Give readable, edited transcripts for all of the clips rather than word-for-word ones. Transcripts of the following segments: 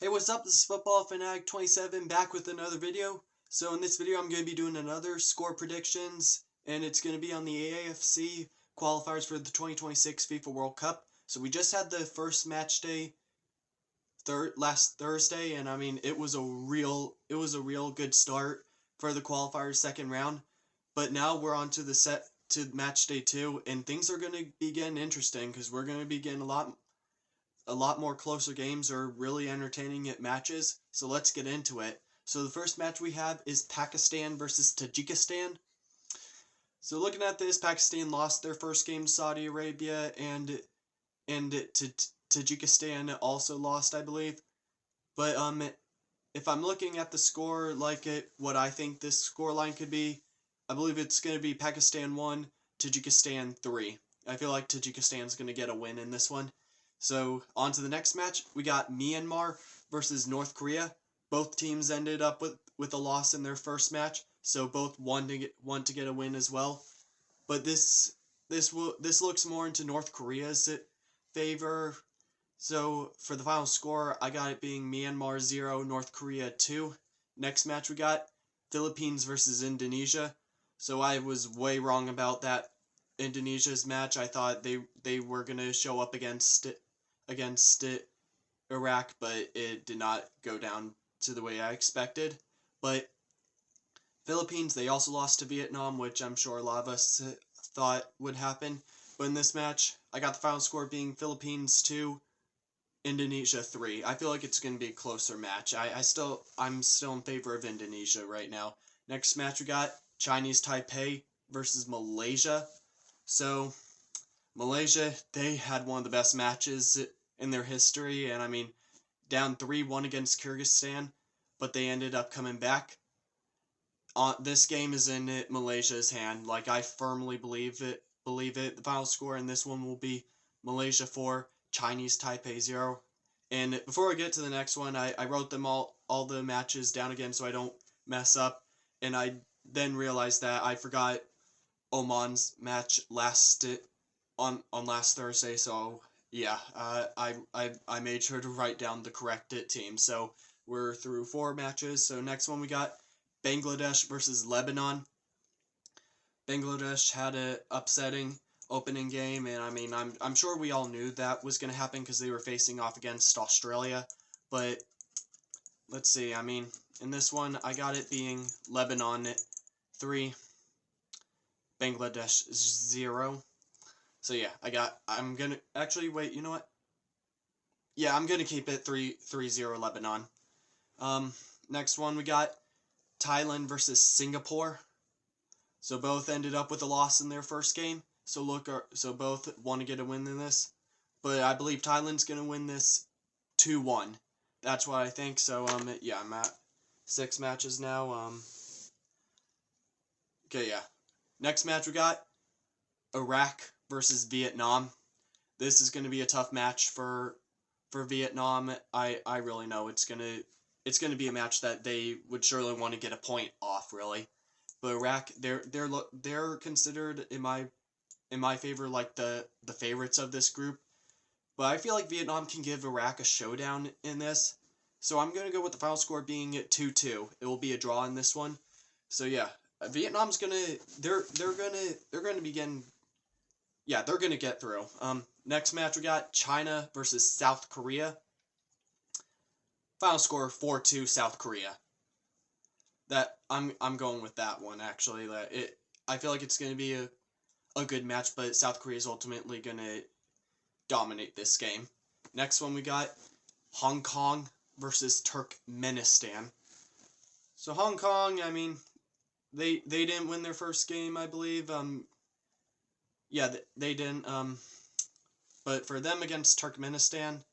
Hey, what's up? This is Football Fanatic 27 back with another video. So in this video, I'm going to be doing another score predictions, and it's going to be on the AFC qualifiers for the 2026 FIFA World Cup. So we just had the first match day last Thursday, and I mean it was a real good start for the qualifiers second round. But now we're on to match day 2, and things are going to be getting interesting because we're going to be getting a lot more closer games or really entertaining matches. So let's get into it. So the first match we have is Pakistan versus Tajikistan. So looking at this, Pakistan lost their first game to Saudi Arabia, and Tajikistan also lost, I believe. But if I'm looking at the score what I think this scoreline could be, I believe it's going to be Pakistan 1, Tajikistan 3. I feel like Tajikistan's going to get a win in this one. So, on to the next match. We got Myanmar versus North Korea. Both teams ended up with a loss in their first match, so both want to get a win as well. But this looks more into North Korea's favor. So, for the final score, I got it being Myanmar 0, North Korea 2. Next match we got Philippines versus Indonesia. So, I was way wrong about that Indonesia's match. I thought they were going to show up against Iraq, but it did not go down to the way I expected. But Philippines, they also lost to Vietnam, which I'm sure a lot of us thought would happen. But in this match, I got the final score being Philippines 2, Indonesia 3. I feel like it's going to be a closer match. I'm still in favor of Indonesia right now. Next match we got Chinese Taipei versus Malaysia. So Malaysia, they had one of the best matches in their history, and I mean, down 3-1 against Kyrgyzstan, but they ended up coming back. This game is in Malaysia's hand. Like, I firmly believe it. The final score in this one will be Malaysia 4, Chinese Taipei 0. And before I get to the next one, I wrote them all the matches down again so I don't mess up, and I then realized that I forgot Oman's match on last Thursday, so yeah, I made sure to write down the correct team. So we're through 4 matches. So next one we got Bangladesh versus Lebanon. Bangladesh had a upsetting opening game, and I mean I'm sure we all knew that was going to happen because they were facing off against Australia. But let's see. I mean, in this one I got it being Lebanon 3, Bangladesh 0. So yeah, I'm gonna, actually, wait, you know what? Yeah, I'm gonna keep it 3-0 Lebanon. Next one we got Thailand versus Singapore. So both ended up with a loss in their first game. So both want to get a win in this. But I believe Thailand's gonna win this 2-1. That's what I think. So yeah, I'm at 6 matches now. Okay, yeah. Next match we got Iraq versus Vietnam. This is going to be a tough match for Vietnam. I really know it's going to be a match that they would surely want to get a point off, really. But Iraq, they're considered in my favor like the favorites of this group. But I feel like Vietnam can give Iraq a showdown in this. So I'm going to go with the final score being 2-2. It will be a draw in this one. So yeah, Vietnam's going to they're going to be getting, yeah, they're going to get through. Next match we got China versus South Korea. Final score 4-2 South Korea. That I'm going with that one, actually. I feel like it's going to be a good match, but South Korea is ultimately going to dominate this game. Next one we got Hong Kong versus Turkmenistan. So Hong Kong, I mean, they didn't win their first game, I believe. Yeah, they didn't. But for them against Turkmenistan,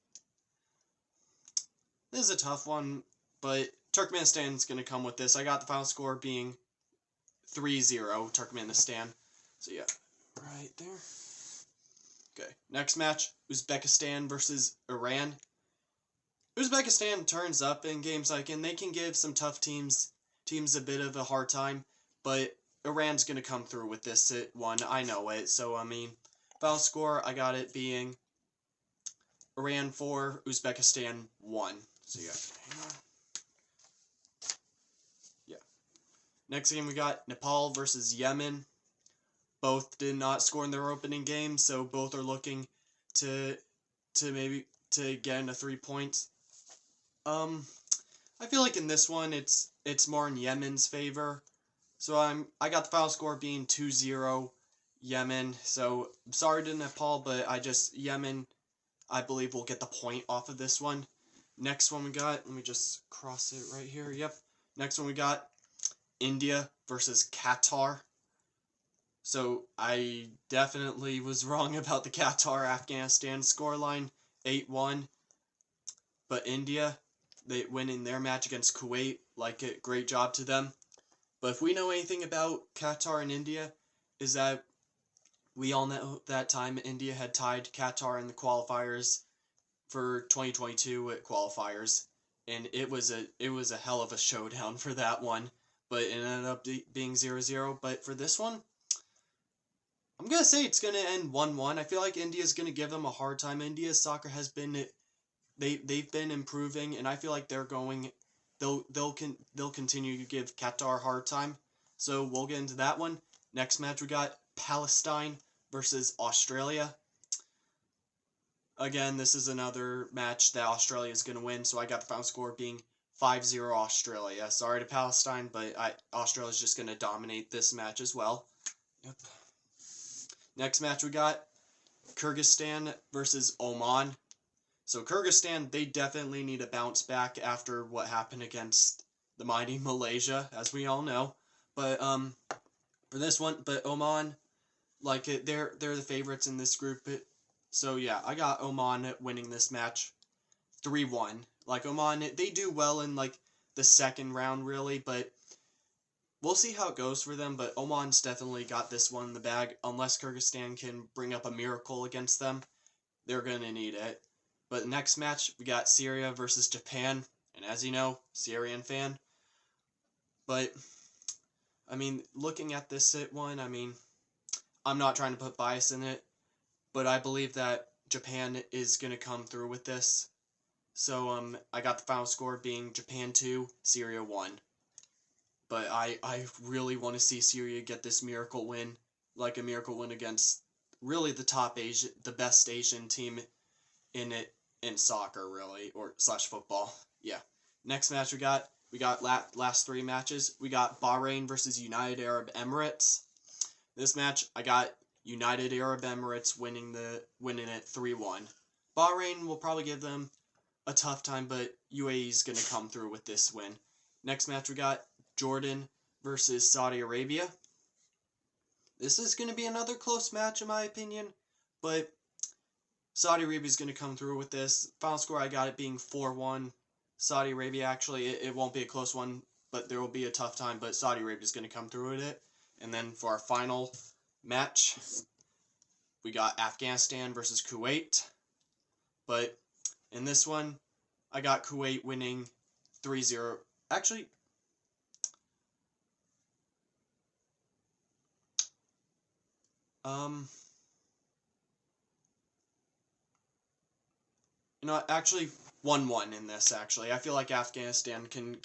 this is a tough one, but Turkmenistan's going to come with this. I got the final score being 3-0 Turkmenistan. So yeah, right there. Okay, next match, Uzbekistan versus Iran. Uzbekistan turns up in games and they can give some tough teams a bit of a hard time, but Iran's going to come through with this one. I know it. So, I mean, final score, I got it being Iran 4, Uzbekistan 1. So yeah, hang on. Yeah. Next game we got Nepal versus Yemen. Both did not score in their opening game, so both are looking to maybe to get into 3 points. I feel like in this one it's more in Yemen's favor. So I got the final score being 2-0 Yemen. So I'm sorry to Nepal, but Yemen I believe will get the point off of this one. Next one we got, let me just cross it right here. Yep. Next one we got India versus Qatar. So I definitely was wrong about the Qatar-Afghanistan scoreline, 8-1. But India, they winning their match against Kuwait, like it, great job to them. But if we know anything about Qatar and India, is that we all know that time India had tied Qatar in the qualifiers for 2022 at qualifiers, and it was a hell of a showdown for that one. But it ended up being 0-0. But for this one, I'm going to say it's going to end 1-1. I feel like India's going to give them a hard time. India's soccer has been they've been improving, and I feel like they'll continue to give Qatar a hard time. So we'll get into that one. Next match we got Palestine versus Australia. Again, this is another match that Australia is going to win, so I got the final score being 5-0 Australia. Sorry to Palestine, but Australia's just going to dominate this match as well. Yep. Next match we got Kyrgyzstan versus Oman. So Kyrgyzstan, they definitely need a bounce back after what happened against the mighty Malaysia, as we all know. But for this one, but Oman, like they're the favorites in this group. So yeah, I got Oman winning this match 3-1. Like Oman, they do well in like the second round really, but we'll see how it goes for them. But Oman's definitely got this one in the bag. Unless Kyrgyzstan can bring up a miracle against them, they're gonna need it. But the next match, we got Syria versus Japan. And as you know, Syrian fan. But, I mean, looking at this one, I mean, I'm not trying to put bias in it, but I believe that Japan is going to come through with this. So, I got the final score being Japan 2, Syria 1. But I really want to see Syria get this miracle win, like a miracle win against really the best Asian team in soccer, really, or / football. Yeah. Next match we got last 3 matches. We got Bahrain versus United Arab Emirates. This match, I got United Arab Emirates winning it 3-1. Bahrain will probably give them a tough time, but UAE's going to come through with this win. Next match we got Jordan versus Saudi Arabia. This is going to be another close match in my opinion, but Saudi Arabia is going to come through with this. Final score, I got it being 4-1. Saudi Arabia, actually, it won't be a close one, but there will be a tough time, but Saudi Arabia is going to come through with it. And then for our final match, we got Afghanistan versus Kuwait. But in this one, I got Kuwait winning 3-0. Actually, actually 1-1 in this, actually. I feel like Afghanistan can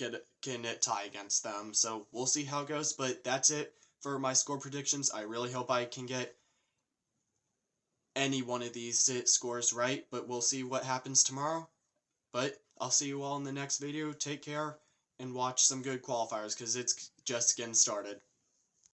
tie against them, so we'll see how it goes. But that's it for my score predictions. I really hope I can get any one of these scores right, but we'll see what happens tomorrow. But I'll see you all in the next video. Take care, and watch some good qualifiers, because it's just getting started.